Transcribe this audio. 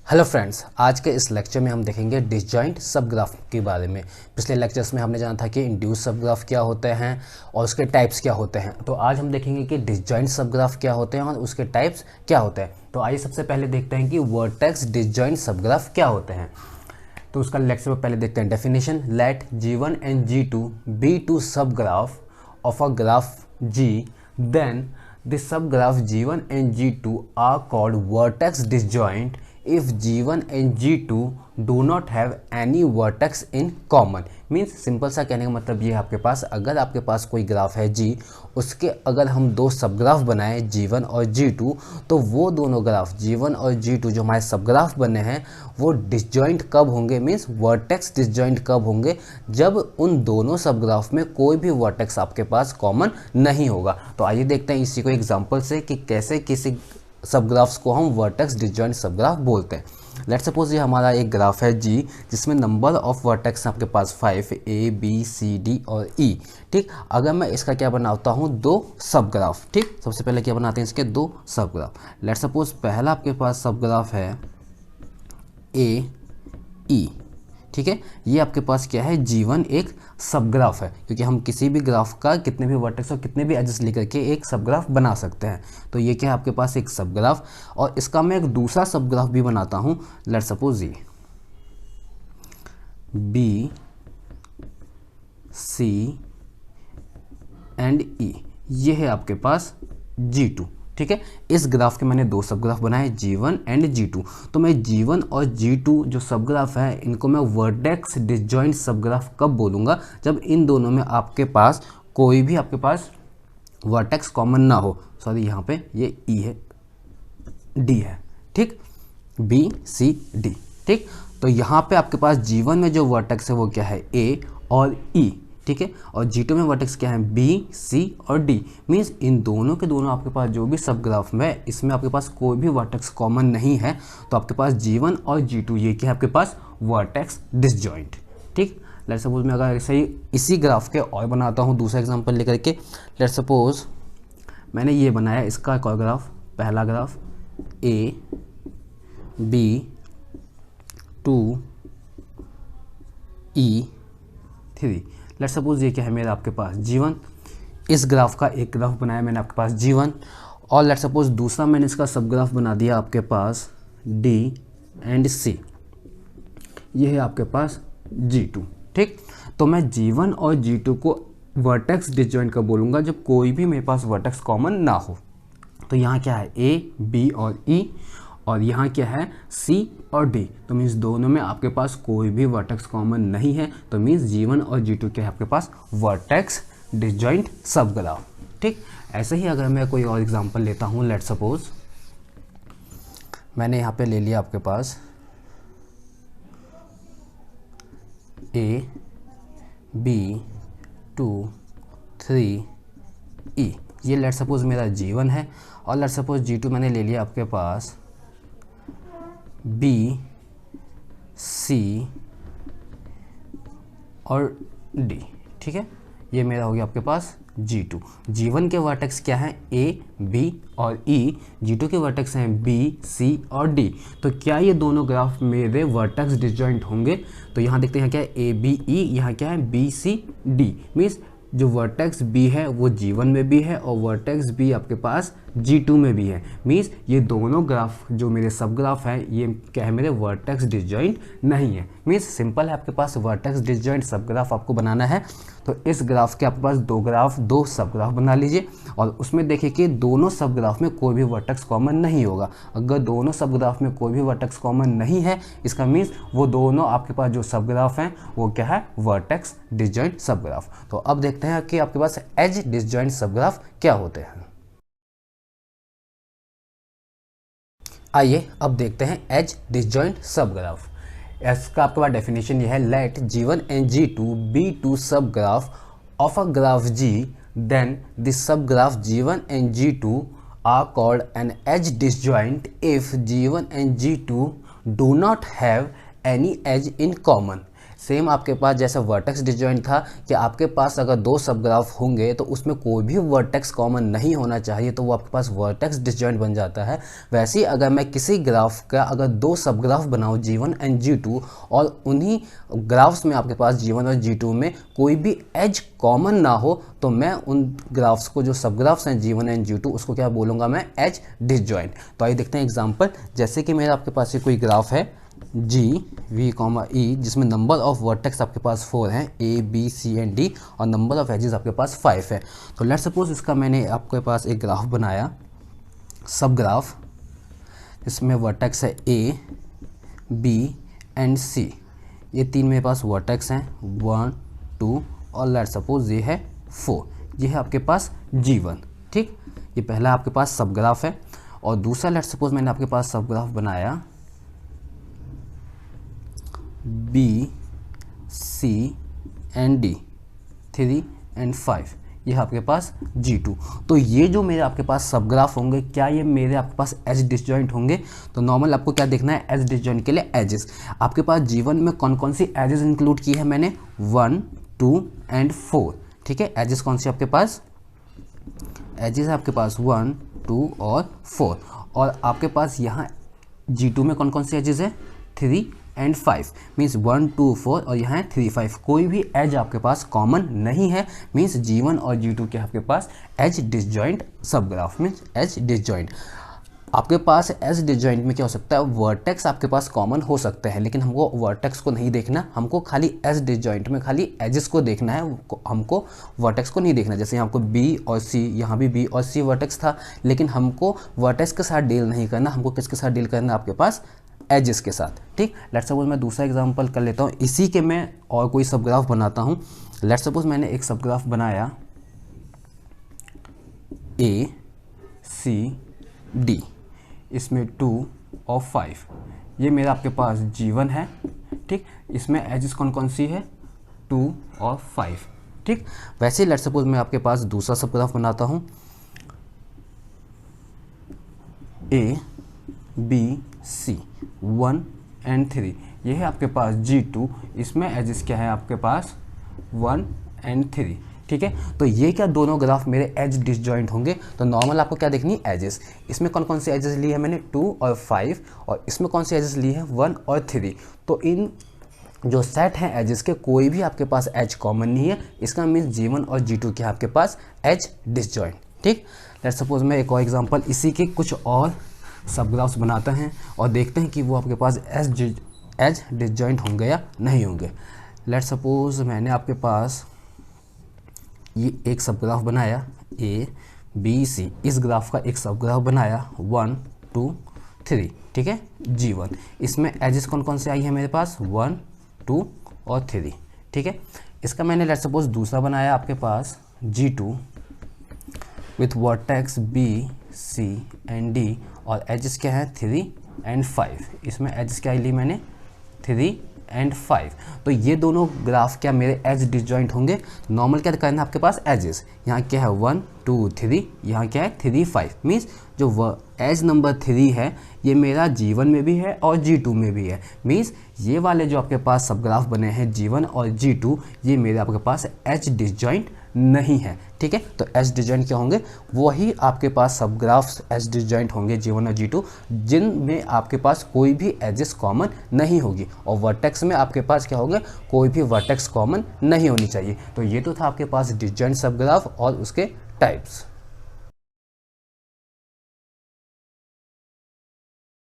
Hello friends, आज के इस लेक्चर में हम देखेंगे डिसजॉइंट सबग्राफ के बारे में। पिछले लेक्चर्स में हमने जाना था कि इंड्यूस सबग्राफ क्या होते हैं और उसके टाइप्स क्या होते हैं। तो आज हम देखेंगे कि डिसजॉइंट सबग्राफ क्या होते हैं और उसके टाइप्स क्या होते हैं। तो आइए सबसे पहले देखते हैं कि वर्टेक्स डिसजॉइंट सबग्राफ क्या होते हैं। तो उसका लेक्चर में पहले देखते हैं definition. Let G1 and G2 be two subgraph of a graph G, then the subgraph G1 and G2 are called vertex disjoint if G1 and G2 do not have any vertex in common। Means simple सा कहने का मतलब ये है, आपके पास अगर आपके पास कोई ग्राफ है G, उसके अगर हम दो सबग्राफ बनाएं G1 और G2, तो वो दोनों ग्राफ G1 और G2 जो हमारे सबग्राफ बने हैं वो डिसजॉइंट कब होंगे, मीन्स वर्टेक्स डिसजॉइंट कब होंगे, जब उन दोनों सबग्राफ में कोई भी वर्टेक्स आपके पास कॉमन नहीं होगा। तो आइए देखते हैं इसी को एग्जांपल से कि कैसे किसी सबग्राफ्स को हम वर्टेक्स डिसजॉइंट सबग्राफ बोलते हैं। लेट्स सपोज ये हमारा एक ग्राफ है G, जिसमें नंबर ऑफ वर्टेक्स आपके पास 5 A B C D और E। ठीक, अगर मैं इसका क्या बनाता हूँ, दो सबग्राफ। ठीक, सबसे पहले क्या बनाते हैं, इसके दो सबग्राफ। लेट्स सपोज पहला आपके पास सबग्राफ है A E। ठीक है, ये आपके पास क्या है, G1 एक सबग्राफ है, क्योंकि हम किसी भी ग्राफ का कितने भी वर्टेक्स और कितने भी एजेस लेकर के एक सबग्राफ बना सकते हैं। तो ये क्या है, आपके पास एक सबग्राफ, और इसका मैं एक दूसरा सबग्राफ भी बनाता हूँ। लेट्स सपोज ये B C एंड E, ये है आपके पास G2। ठीक है, इस ग्राफ के मैंने दो सबग्राफ बनाए G1 एंड G2। तो मैं G1 और G2 जो सबग्राफ है, इनको मैं वर्टेक्स डिसजॉइंट सबग्राफ कब बोलूँगा, जब इन दोनों में आपके पास कोई भी आपके पास वर्टेक्स कॉमन ना हो। सॉरी, यहाँ पे ये E है, D है। ठीक, B C D। ठीक, तो यहाँ पे आपके पास G1 में जो वर्टेक्स है वो क्या है, A और E। ठीक है, और G2 में वर्टेक्स क्या है, B C और D। मीन्स इन दोनों के दोनों आपके पास जो भी सब ग्राफ में, इसमें आपके पास कोई भी वर्टेक्स कॉमन नहीं है। तो आपके पास G1 और G2 ये क्या है, आपके पास वर्टेक्स डिसजॉइंट। ठीक, लेट्स सपोज मैं अगर ऐसे ही इसी ग्राफ के और बनाता हूँ दूसरा एग्जांपल लेकर के। लेट्स सपोज मैंने ये बनाया, इसका एक और ग्राफ, पहला graph A B 2 E 3। Let's suppose ये क्या है मेरा आपके पास G1। इस ग्राफ का एक ग्राफ बनाया मैंने आपके पास G1, और लेट्स सपोज दूसरा मैंने इसका सब ग्राफ बना दिया आपके पास D एंड C। ये है आपके पास G2। ठीक, तो मैं G1 और G2 को वर्टेक्स डिसजॉइंट का बोलूँगा जब कोई भी मेरे पास वर्टेक्स कॉमन ना हो। तो यहाँ क्या है, A B और E, और यहाँ क्या है, C और D। तो मीन्स दोनों में आपके पास कोई भी वर्टेक्स कॉमन नहीं है। तो मीन्स G1 और G2 क्या है, आपके पास वर्टेक्स डिसजॉइंट सबग्राफ। ठीक, ऐसे ही अगर मैं कोई और एग्जांपल लेता हूँ, लेट्स सपोज मैंने यहाँ पे ले लिया आपके पास A B 2 3 E। ये लेट्स सपोज मेरा G1 है, और लेट्स सपोज G2 मैंने ले लिया आपके पास B C और D। ठीक है, ये मेरा हो गया आपके पास G2। G1 के वर्टेक्स क्या हैं, A B और E। G2 के वर्टेक्स हैं B C और D। तो क्या ये दोनों ग्राफ मेरे वर्टेक्स डिसजॉइंट होंगे? तो यहाँ देखते हैं क्या है, A B E, यहाँ क्या है B C D। मीन्स जो वर्टेक्स B है वो G1 में भी है, और वर्टेक्स B आपके पास G2 में भी है। मीन्स ये दोनों ग्राफ जो मेरे सब ग्राफ है, ये क्या है, मेरे वर्टेक्स डिसजॉइंट नहीं है। मीन्स सिंपल है, आपके पास वर्टेक्स डिसजॉइंट सब ग्राफ आपको बनाना है। तो इस ग्राफ के आपके पास दो ग्राफ, दो सब ग्राफ बना लीजिए, और उसमें देखिए कि दोनों सब ग्राफ में कोई भी वर्टेक्स कॉमन नहीं होगा। अगर दोनों सब ग्राफ में कोई भी वर्टेक्स कॉमन नहीं है, इसका मीन्स वो दोनों आपके पास जो सब ग्राफ हैं वो क्या है, वर्टेक्स डिसजॉइंट सब ग्राफ। तो अब देखते हैं कि आपके पास एज डिसजॉइंट सब ग्राफ क्या होते हैं। आइए अब देखते हैं एज डिसजॉइंट सब ग्राफ। इसका आपके पास डेफिनेशन ये है, late G1 and G2 be two subgraph of a graph G, then the subgraph G1 and G2 are called an edge disjoint if G1 and G2 do not have any edge in common। Same आपके पास जैसे vertex disjoint था कि आपके पास अगर दो सब graph होंगे तो उसमें कोई भी वर्टेक्स कॉमन नहीं होना चाहिए, तो वो आपके पास वर्टेक्स डिसजॉइंट बन जाता है। वैसे ही अगर मैं किसी ग्राफ का अगर दो सब ग्राफ बनाऊँ G1 एंड G2 और उन्हीं ग्राफ्स में आपके पास G1 और G2 में कोई भी एज कॉमन ना हो, तो मैं उन ग्राफ्स को जो सब ग्राफ्स हैं G1 एंड G2 उसको क्या बोलूँगा मैं, एज डिसजॉइंट। तो आइए देखते हैं एग्जांपल। जैसे कि मेरा आपके पास ये कोई ग्राफ है G V E जिसमें नंबर ऑफ वर्टेक्स आपके पास 4 हैं, A B C and D, और नंबर ऑफ एजेस आपके पास 5 है। तो लेट्स सपोज इसका मैंने आपके पास एक ग्राफ बनाया, सब ग्राफ, इसमें वर्टेक्स है A B एंड C। ये तीन मेरे पास वर्टेक्स हैं, 1 2 और लेट्स सपोज ये है 4। ये है आपके पास G1। ठीक, ये पहला आपके पास सब ग्राफ है। और दूसरा लेट्स सपोज मैंने आपके पास सब ग्राफ बनाया B C and D, 3 and 5। ये है आपके पास G2। तो ये जो मेरे आपके पास सब ग्राफ होंगे, क्या ये मेरे आपके पास एज डिसजॉइंट होंगे? तो नॉर्मल आपको क्या देखना है, एज डिसजॉइंट के लिए एजेस। आपके पास G1 में कौन कौन सी एजेस इंक्लूड की है मैंने, 1 2 एंड 4। ठीक है, एजेस कौन सी आपके पास, एजेस है आपके पास 1 2 और 4। और आपके पास यहाँ G2 में कौन कौन सी एजेस है, 3 एंड 5, मीन्स 1 2 4 और यहाँ है 3 5। कोई भी एज आपके पास कॉमन नहीं है, मीन्स G1 और G2 के आपके पास edge disjoint sub graph, means edge disjoint. आपके पास एज डिसजॉइंट में क्या हो सकता है, वर्टेक्स आपके पास कॉमन हो सकते हैं, लेकिन हमको वर्टेक्स को नहीं देखना, हमको खाली एज डिसजॉइंट में खाली एजेस को देखना है, हमको वर्टेक्स को नहीं देखना। जैसे यहाँ आपको B और C, यहाँ भी B और C वर्टेक्स था, लेकिन हमको वर्टेक्स के साथ डील नहीं करना, हमको किसके साथ डील करना, आपके पास एजेस के साथ। ठीक, लेट्स सपोज मैं दूसरा एग्जांपल कर लेता हूँ, इसी के मैं और कोई सब ग्राफ बनाता हूँ। लेट्स सपोज मैंने एक सब ग्राफ बनाया A C D, इसमें 2 और 5। ये मेरा आपके पास G1 है। ठीक, इसमें एजेस कौन कौन सी है, 2 और 5। ठीक, वैसे ही लेट्स सपोज मैं आपके पास दूसरा सब ग्राफ बनाता हूँ A B C 1 एंड 3। ये है आपके पास G2, इसमें एजेस क्या है आपके पास, 1 एंड 3। ठीक है, तो ये क्या दोनों ग्राफ मेरे एज डिसजॉइंट होंगे। तो नॉर्मल आपको क्या देखनी, एजेस। इसमें कौन कौन से एजेस लिए हैं मैंने, 2 और 5, और इसमें कौन से एजेस लिए हैं, 1 और 3। तो इन जो सेट हैं एजेस के, कोई भी आपके पास एज कॉमन नहीं है, इसका मीन्स G1 और G2 के आपके पास एज डिसजॉइंट। ठीक, लेट्स सपोज मैं एक और एग्जांपल इसी के कुछ और सब ग्राफ्स बनाते हैं और देखते हैं कि वो आपके पास एज डिसजॉइंट होंगे या नहीं होंगे। लेट्स सपोज मैंने आपके पास ये एक सब ग्राफ बनाया A B C, इस ग्राफ का एक सब ग्राफ बनाया 1 2 3। ठीक है, G1, इसमें एजेस कौन कौन से आई है मेरे पास, 1 2 और 3। ठीक है, इसका मैंने लेट्स सपोज दूसरा बनाया आपके पास G2 with vertex B C and D, और एजेस क्या है, 3 एंड 5। इसमें एजेस क्या ली मैंने, 3 एंड 5। तो ये दोनों ग्राफ क्या मेरे एज डिसजॉइंट होंगे। नॉर्मल क्या करना है आपके पास, एजेस। यहाँ क्या है 1 2 3, यहाँ क्या है 3 5, मीन्स जो एज नंबर 3 है ये मेरा G1 में भी है और G2 में भी है। मीन्स ये वाले जो आपके पास सब ग्राफ बने हैं G1 और G2, ये मेरे आपके पास एज डिसजॉइंट नहीं है। ठीक है, तो एज डिसजॉइंट क्या होंगे, वही आपके पास सब ग्राफ्स एज डिसजॉइंट होंगे G1 और G2, जिनमें आपके पास कोई भी एजेस कॉमन नहीं होगी, और वर्टेक्स में आपके पास क्या होंगे, कोई भी वर्टेक्स कॉमन नहीं होनी चाहिए। तो ये तो था आपके पास डिसजॉइंट सब ग्राफ और उसके टाइप्स।